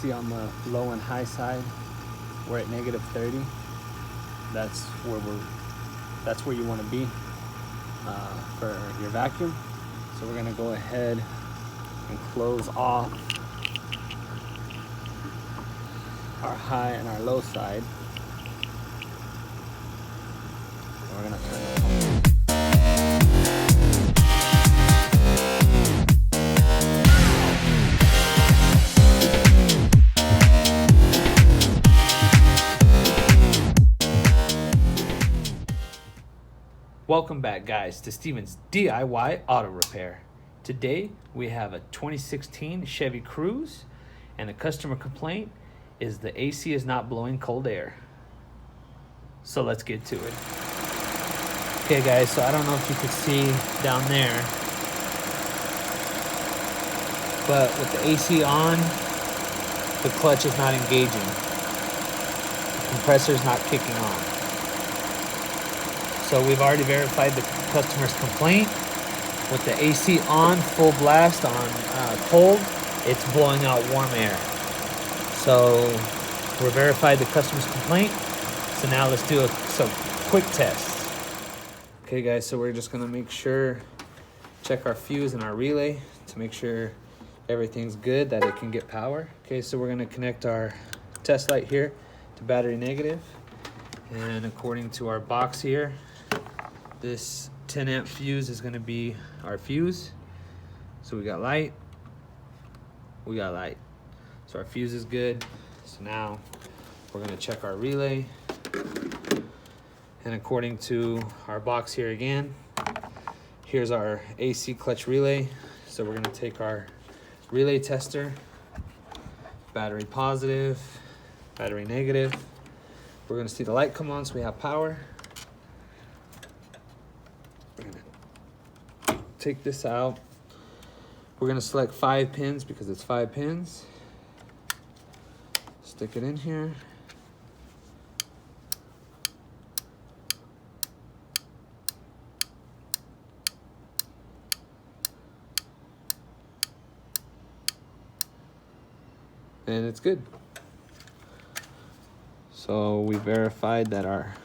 see on the low and high side, we're at negative 30. That's where you want to be for your vacuum. So we're gonna go ahead and close off our high and our low side. And we're gonna turn it on. Welcome back, guys, to Steven's DIY Auto Repair. Today we have a 2016 Chevy Cruze, and the customer complaint is the AC is not blowing cold air. So let's get to it. Okay, guys, so I don't know if you could see down there, but with the AC on, the clutch is not engaging. The compressor is not kicking on. So we've already verified the customer's complaint. With the AC on, full blast on cold, it's blowing out warm air. So we verified the customer's complaint. So now let's do some quick tests. Okay, guys, so we're just gonna make sure, check our fuse and our relay to make sure everything's good, that it can get power. Okay, so we're gonna connect our test light here to battery negative. And according to our box here, this 10 amp fuse is gonna be our fuse. So we got light, we got light. So our fuse is good. So now we're gonna check our relay. And according to our box here again, here's our AC clutch relay. So we're gonna take our relay tester, battery positive, battery negative. We're gonna see the light come on so we have power. We're gonna take this out. We're gonna select 5 pins because it's 5 pins. Stick it in here. And it's good. So we verified that our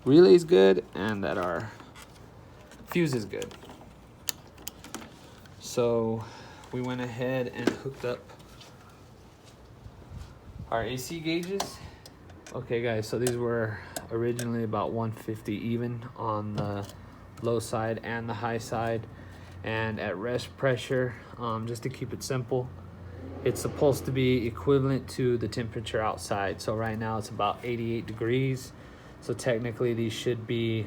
relay is good and that our fuse is good. So we went ahead and hooked up our AC gauges. Okay, guys, so these were originally about 150 even on the low side and the high side. And at rest pressure, just to keep it simple, it's supposed to be equivalent to the temperature outside. So right now it's about 88 degrees. So technically these should be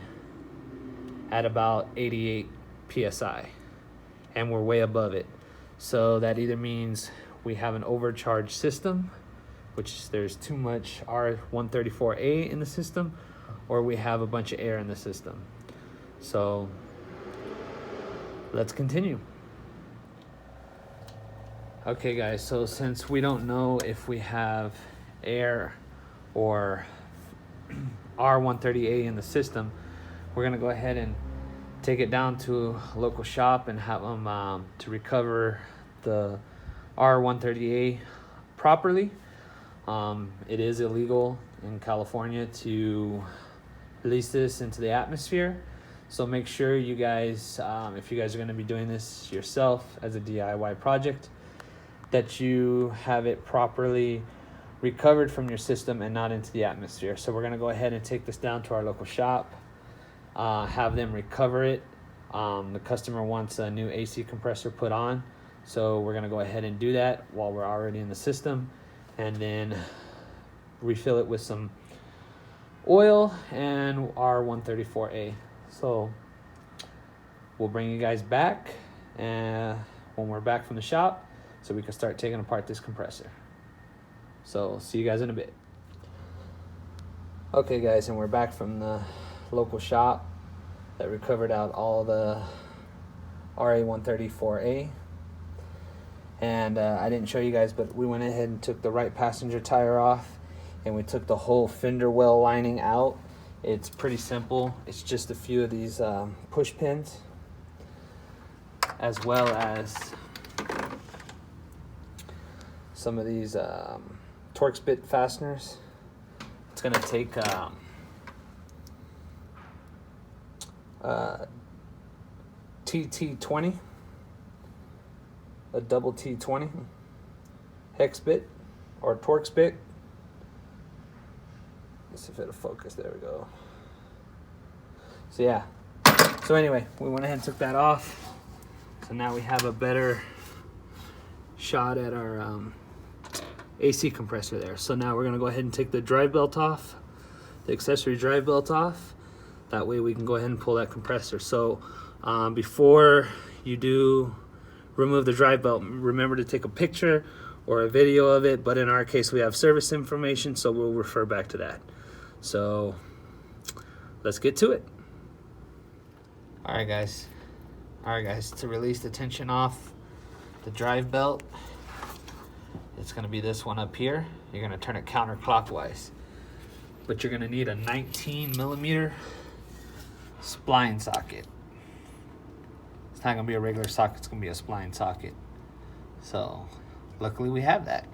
at about 88 PSI, and we're way above it. So that either means we have an overcharged system, which there's too much R134A in the system, or we have a bunch of air in the system. So let's continue. Okay, guys, so since we don't know if we have air or R130A in the system, we're gonna go ahead and take it down to a local shop and have them to recover the R130A properly. It is illegal in California to release this into the atmosphere. So make sure you guys, if you guys are gonna be doing this yourself as a DIY project, that you have it properly recovered from your system and not into the atmosphere. So we're gonna go ahead and take this down to our local shop, have them recover it. The customer wants a new AC compressor put on, so we're gonna go ahead and do that while we're already in the system, and then refill it with some oil and R134A. So we'll bring you guys back when we're back from the shop, so we can start taking apart this compressor. So see you guys in a bit. Okay, guys, and we're back from the local shop that recovered out all the RA134A. And I didn't show you guys, but we went ahead and took the right passenger tire off, and we took the whole fender well lining out. It's pretty simple. It's just a few of these push pins, as well as some of these Torx bit fasteners. It's gonna take TT20, a double T20 hex bit or Torx bit. Let's see if it'll focus. There we go. So yeah. So anyway, we went ahead and took that off. So now we have a better shot at our AC compressor there. So now we're gonna go ahead and take the drive belt off, the accessory drive belt off. That way we can go ahead and pull that compressor. So before you do remove the drive belt, remember to take a picture or a video of it, but in our case we have service information, so we'll refer back to that. So let's get to it. All right guys, to release the tension off the drive belt, it's gonna be this one up here. You're gonna turn it counterclockwise, but you're gonna need a 19mm spline socket. It's not gonna be a regular socket, it's gonna be a spline socket. So luckily we have that,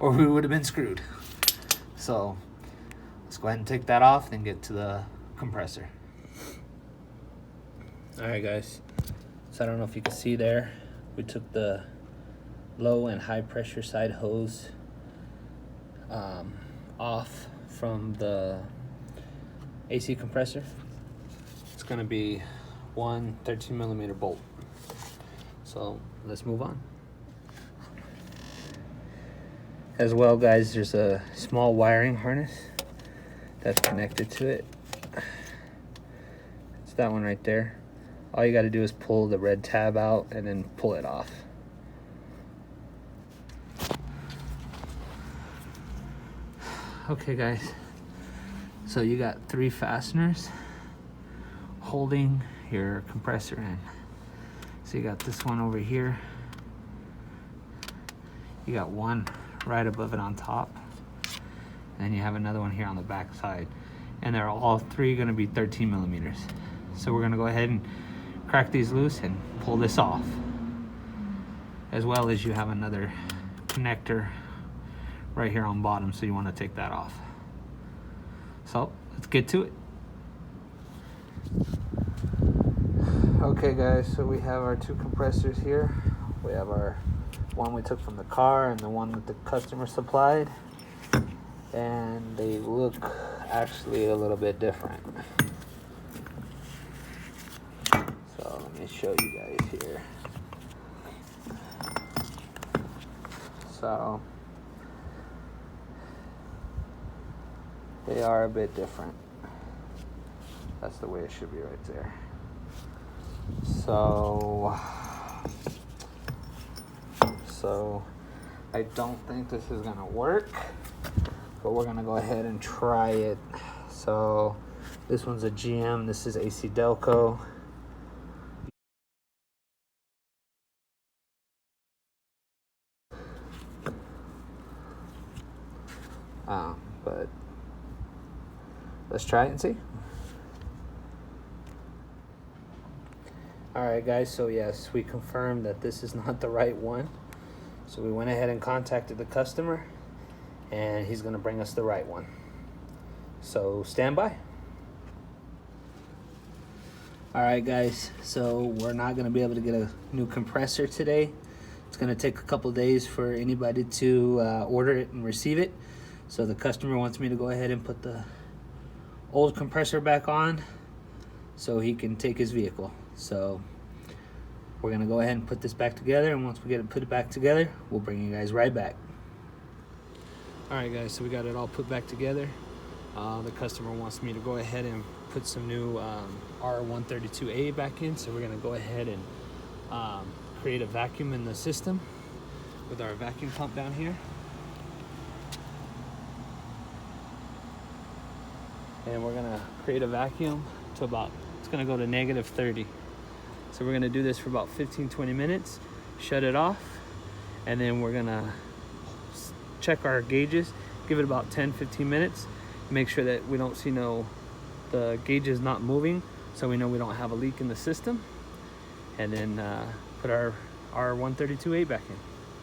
or we would have been screwed. So let's go ahead and take that off and get to the compressor. All right guys, so I don't know if you can see there, we took the low and high pressure side hose off from the AC compressor. It's gonna be one 13mm bolt. So let's move on. As well guys, there's a small wiring harness that's connected to it. It's that one right there. All you got to do is pull the red tab out and then pull it off. Okay guys, so you got 3 fasteners holding your compressor in. So you got this one over here, you got one right above it on top, and then you have another one here on the back side, and they're all 3 going to be 13mm. So we're going to go ahead and crack these loose and pull this off, as well as you have another connector right here on bottom, so you want to take that off. So let's get to it. Okay guys, so we have our 2 compressors here. We have our one we took from the car and the one that the customer supplied, and they look actually a little bit different. So let me show you guys here. So they are a bit different. That's the way it should be right there. So I don't think this is gonna work, but we're gonna go ahead and try it. So this one's a GM, this is AC Delco. But let's try it and see. Alright guys, so yes, we confirmed that this is not the right one. So we went ahead and contacted the customer, and he's going to bring us the right one. So stand by. Alright guys, so we're not going to be able to get a new compressor today. It's going to take a couple days for anybody to order it and receive it. So the customer wants me to go ahead and put the old compressor back on so he can take his vehicle. So we're gonna go ahead and put this back together, and once we get it put back together, we'll bring you guys right back. Alright guys, so we got it all put back together. The customer wants me to go ahead and put some new R132A back in, so we're gonna go ahead and create a vacuum in the system with our vacuum pump down here. And we're gonna create a vacuum to about, it's gonna go to -30. So we're gonna do this for about 15-20 minutes, shut it off, and then we're gonna check our gauges, give it about 10-15 minutes, make sure that we don't see the gauges not moving, so we know we don't have a leak in the system, and then put our R132A back in,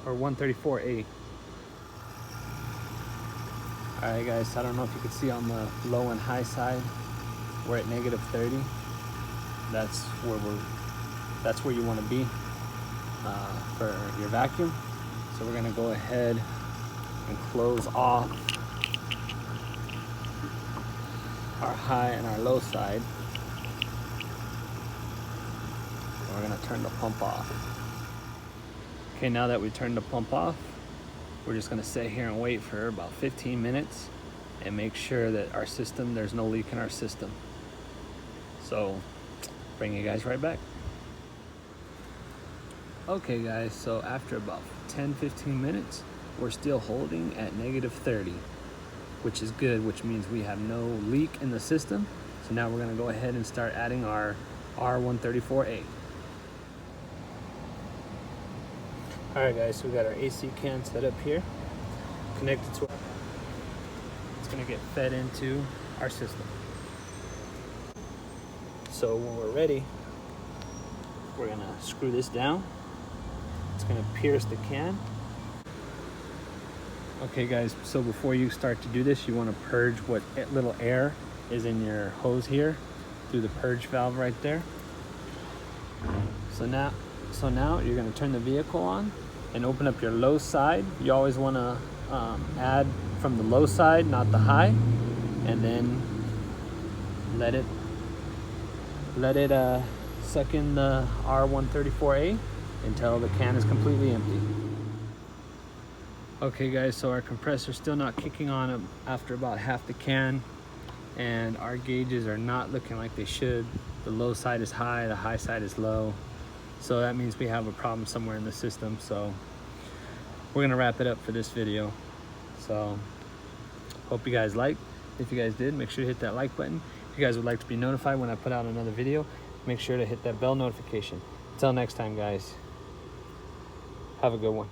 or 134A. Alright guys, I don't know if you can see on the low and high side, we're at negative 30. That's where you want to be for your vacuum. So we're going to go ahead and close off our high and our low side. And we're going to turn the pump off. Okay, now that we turned the pump off, we're just going to sit here and wait for about 15 minutes and make sure that our system, there's no leak in our system. So bring you guys right back. Okay guys, so after about 10-15 minutes, we're still holding at negative 30, which is good, which means we have no leak in the system. So now we're going to go ahead and start adding our R134A. Alright guys, so we got our AC can set up here, connected to our, it's going to get fed into our system. So when we're ready, we're going to screw this down. It's going to pierce the can. Okay guys, so before you start to do this, you want to purge what little air is in your hose here through the purge valve right there. So now you're going to turn the vehicle on and open up your low side. You always want to add from the low side, not the high, and then let it suck in the R134A until the can is completely empty. Okay guys, so our compressor's still not kicking on after about half the can, and our gauges are not looking like they should. The low side is high, the high side is low. So that means we have a problem somewhere in the system. So we're gonna wrap it up for this video. So hope you guys liked. If you guys did, make sure to hit that like button. If you guys would like to be notified when I put out another video, make sure to hit that bell notification. Until next time guys, have a good one.